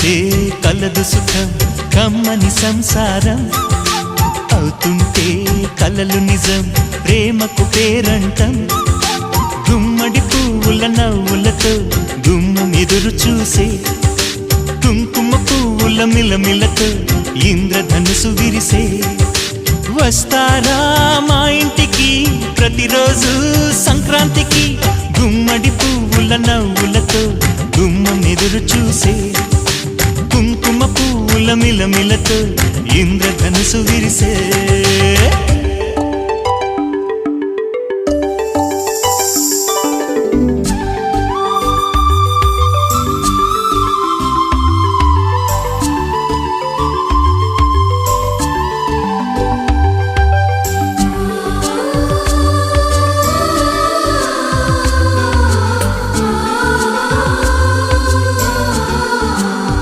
కలిస్తే కలదు సుఖం కమ్మని సంసారం అవుతుంటే కలలు నిజం ప్రేమకు పేరంటం గుమ్మడి పువ్వుల నవ్వులతో గుమ్మం ఎదురు చూసే కుంకుమ పువ్వుల మిలమిలతో ఇంద్రధనుసు విరిసే వస్తారా మా ఇంటికి ప్రతిరోజు సంక్రాంతికి గుమ్మడి పువ్వుల నవ్వులతో గుమ్మం ఎదురు చూసే కుంకుమ పువ్వుల మిలమిలతో ఇంద్రధనుసు విరిసే